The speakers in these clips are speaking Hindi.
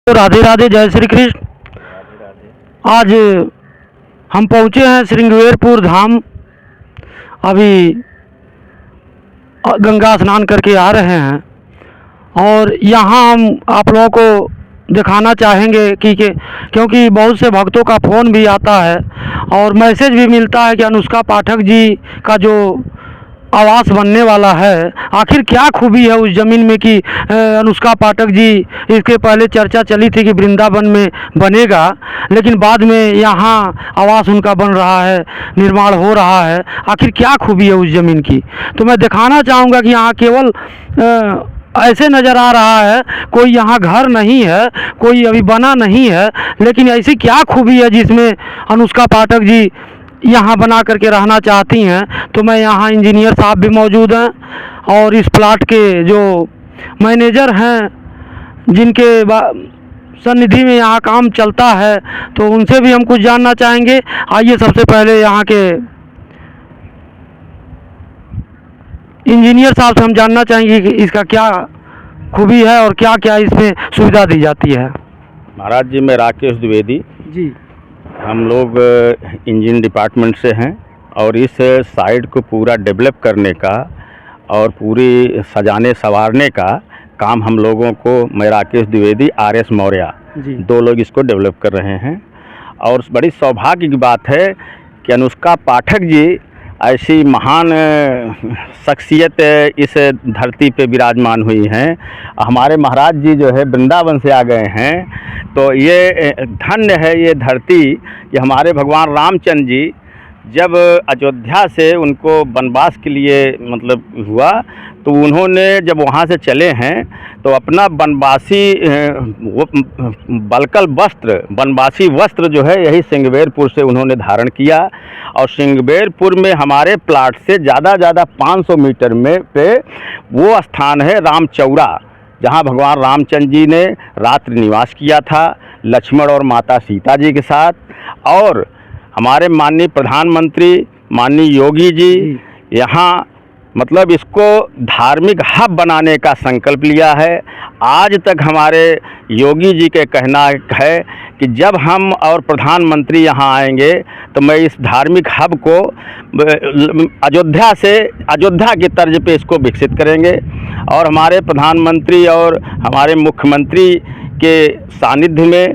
राधे राधे, जय श्री कृष्ण। आज हम पहुँचे हैं श्रृंगेरपुर धाम। अभी गंगा स्नान करके आ रहे हैं और यहाँ हम आप लोगों को दिखाना चाहेंगे कि क्योंकि बहुत से भक्तों का फ़ोन भी आता है और मैसेज भी मिलता है कि अनुष्का पाठक जी का जो आवास बनने वाला है, आखिर क्या खूबी है उस ज़मीन में कि अनुष्का पाठक जी, इसके पहले चर्चा चली थी कि वृंदावन में बनेगा, लेकिन बाद में यहाँ आवास उनका बन रहा है, निर्माण हो रहा है। आखिर क्या खूबी है उस ज़मीन की, तो मैं दिखाना चाहूँगा कि यहाँ केवल ऐसे नज़र आ रहा है, कोई यहाँ घर नहीं है, कोई अभी बना नहीं है, लेकिन ऐसी क्या खूबी है जिसमें अनुष्का पाठक जी यहाँ बना करके रहना चाहती हैं। तो मैं यहाँ इंजीनियर साहब भी मौजूद हैं और इस प्लाट के जो मैनेजर हैं जिनके सन्निधि में यहाँ काम चलता है, तो उनसे भी हम कुछ जानना चाहेंगे। आइए सबसे पहले यहाँ के इंजीनियर साहब से हम जानना चाहेंगे कि इसका क्या खूबी है और क्या क्या इसमें सुविधा दी जाती है। महाराज जी, मैं राकेश द्विवेदी जी। हम लोग इंजीनियर डिपार्टमेंट से हैं और इस साइट को पूरा डेवलप करने का और पूरी सजाने संवारने का काम हम लोगों को, मैं राकेश द्विवेदी, RS मौर्य, दो लोग इसको डेवलप कर रहे हैं। और बड़ी सौभाग्य की बात है कि अनुष्का पाठक जी ऐसी महान शख्सियत इस धरती पे विराजमान हुई हैं। हमारे महाराज जी जो है वृंदावन से आ गए हैं, तो ये धन्य है ये धरती कि हमारे भगवान रामचंद्र जी जब अयोध्या से उनको वनवास के लिए मतलब हुआ, तो उन्होंने जब वहाँ से चले हैं तो अपना वनवासी बलकल वस्त्र, वनवासी वस्त्र जो है यही श्रृंगेरपुर से उन्होंने धारण किया। और श्रृंगेरपुर में हमारे प्लाट से ज़्यादा 500 मीटर में पे वो स्थान है रामचौरा, जहाँ भगवान रामचंद्र जी ने रात्रि निवास किया था लक्ष्मण और माता सीता जी के साथ। और हमारे माननीय प्रधानमंत्री माननीय योगी जी यहाँ मतलब इसको धार्मिक हब बनाने का संकल्प लिया है। आज तक हमारे योगी जी के कहना है कि जब हम और प्रधानमंत्री यहाँ आएंगे तो मैं इस धार्मिक हब को अयोध्या की तर्ज पे इसको विकसित करेंगे। और हमारे प्रधानमंत्री और हमारे मुख्यमंत्री के सानिध्य में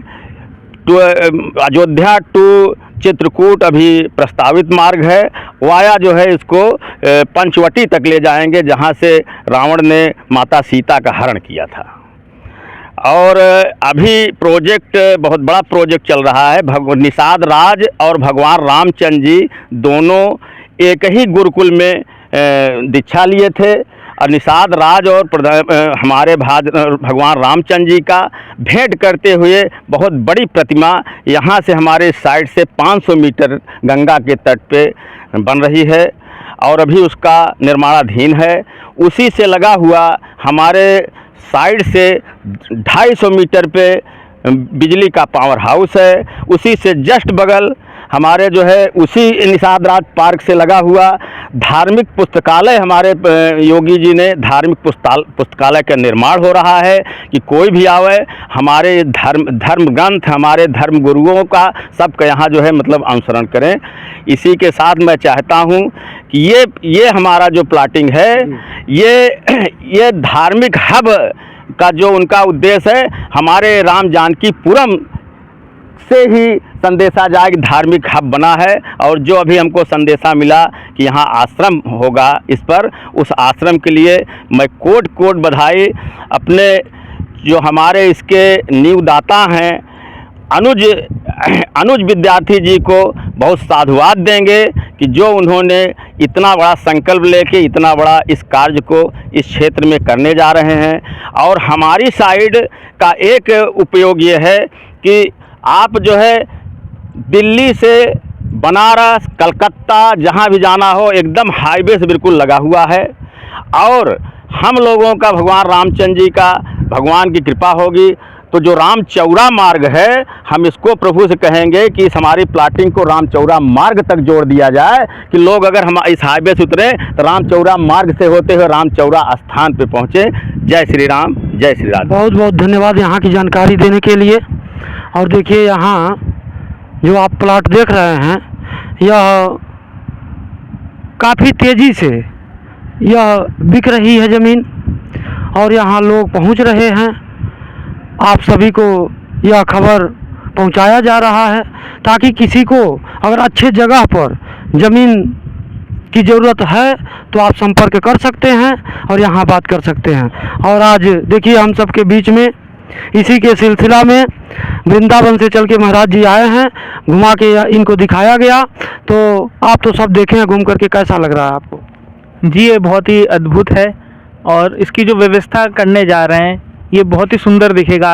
अयोध्या टू चित्रकूट अभी प्रस्तावित मार्ग है, वाया जो है इसको पंचवटी तक ले जाएंगे, जहाँ से रावण ने माता सीता का हरण किया था। और अभी प्रोजेक्ट, बहुत बड़ा प्रोजेक्ट चल रहा है। निषाद राज और भगवान रामचंद्र जी दोनों एक ही गुरुकुल में दीक्षा लिए थे। और निषाद राज और हमारे भगवान रामचंद्र जी का भेंट करते हुए बहुत बड़ी प्रतिमा यहाँ से हमारे साइड से 500 मीटर गंगा के तट पे बन रही है और अभी उसका निर्माणाधीन है। उसी से लगा हुआ हमारे साइड से 250 मीटर पे बिजली का पावर हाउस है। उसी से जस्ट बगल हमारे जो है उसी निषाद राज पार्क से लगा हुआ धार्मिक पुस्तकालय, हमारे योगी जी ने धार्मिक पुस्तकालय का निर्माण हो रहा है कि कोई भी आवे हमारे धर्म ग्रंथ, हमारे धर्म गुरुओं का सबका यहाँ जो है मतलब अनुसरण करें। इसी के साथ मैं चाहता हूँ कि ये हमारा जो प्लाटिंग है ये धार्मिक हब का जो उनका उद्देश्य है, हमारे राम जानकीपुरम से ही संदेशा जाए कि धार्मिक हब बना है। और जो अभी हमको संदेशा मिला कि यहाँ आश्रम होगा, इस पर उस आश्रम के लिए मैं कोट बधाई अपने जो हमारे इसके नींवदाता हैं अनुज विद्यार्थी जी को बहुत साधुवाद देंगे कि जो उन्होंने इतना बड़ा संकल्प लेके इतना बड़ा इस कार्य को इस क्षेत्र में करने जा रहे हैं। और हमारी साइड का एक उपयोग ये है कि आप जो है दिल्ली से बनारस, कलकत्ता जहाँ भी जाना हो एकदम हाईवे से बिल्कुल लगा हुआ है। और हम लोगों का भगवान रामचंद्र जी का भगवान की कृपा होगी तो जो राम चौरा मार्ग है, हम इसको प्रभु से कहेंगे कि इस हमारी प्लाटिंग को राम चौरा मार्ग तक जोड़ दिया जाए, कि लोग अगर हम इस हाईवे से उतरे तो राम चौरा मार्ग से होते हुए राम चौरा स्थान पे पहुँचे। जय श्री राम, जय श्री राम। बहुत बहुत धन्यवाद यहाँ की जानकारी देने के लिए। और देखिए यहाँ जो आप प्लाट देख रहे हैं, यह काफ़ी तेज़ी से यह बिक रही है ज़मीन, और यहाँ लोग पहुँच रहे हैं। आप सभी को यह खबर पहुँचाया जा रहा है ताकि किसी को अगर अच्छे जगह पर ज़मीन की ज़रूरत है तो आप संपर्क कर सकते हैं और यहाँ बात कर सकते हैं। और आज देखिए हम सबके बीच में इसी के सिलसिला में वृंदावन से चल के महाराज जी आए हैं, घुमा के इनको दिखाया गया। तो आप तो सब देखे हैं घूम करके, कैसा लग रहा है आपको? जी ये बहुत ही अद्भुत है, और इसकी जो व्यवस्था करने जा रहे हैं ये बहुत ही सुंदर दिखेगा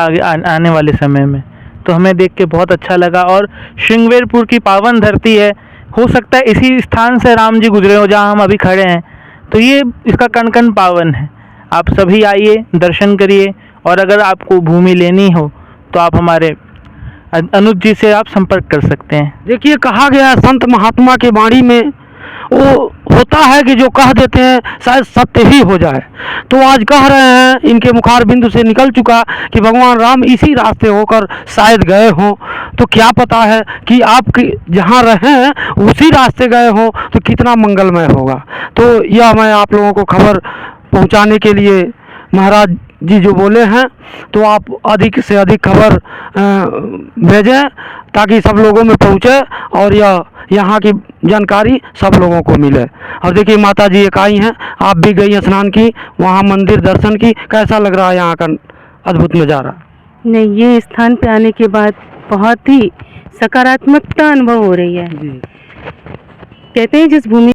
आने वाले समय में। तो हमें देख के बहुत अच्छा लगा। और श्रृंगवेरपुर की पावन धरती है, हो सकता है इसी स्थान से राम जी गुजरे हो जहाँ हम अभी खड़े हैं, तो ये इसका कण कण पावन है। आप सभी आइए, दर्शन करिए, और अगर आपको भूमि लेनी हो तो आप हमारे अनुज जी से आप संपर्क कर सकते हैं। देखिए कहा गया है संत महात्मा के वाणी में, वो होता है कि जो कह देते हैं शायद सत्य ही हो जाए। तो आज कह रहे हैं, इनके मुखार बिंदु से निकल चुका कि भगवान राम इसी रास्ते होकर शायद गए हों। तो क्या पता है कि आप जहाँ रहें उसी रास्ते गए हों, तो कितना मंगलमय होगा। तो यह मैं आप लोगों को खबर पहुँचाने के लिए महाराज जी जो बोले हैं, तो आप अधिक से अधिक खबर भेजें ताकि सब लोगों में पहुँचे और यहाँ की जानकारी सब लोगों को मिले। और देखिए माता जी एक आई हैं, आप भी गई स्नान की, वहाँ मंदिर दर्शन की, कैसा लग रहा है यहाँ का अद्भुत नज़ारा? नहीं, ये स्थान पे आने के बाद बहुत ही सकारात्मकता अनुभव हो रही है। कहते हैं जिस भूमि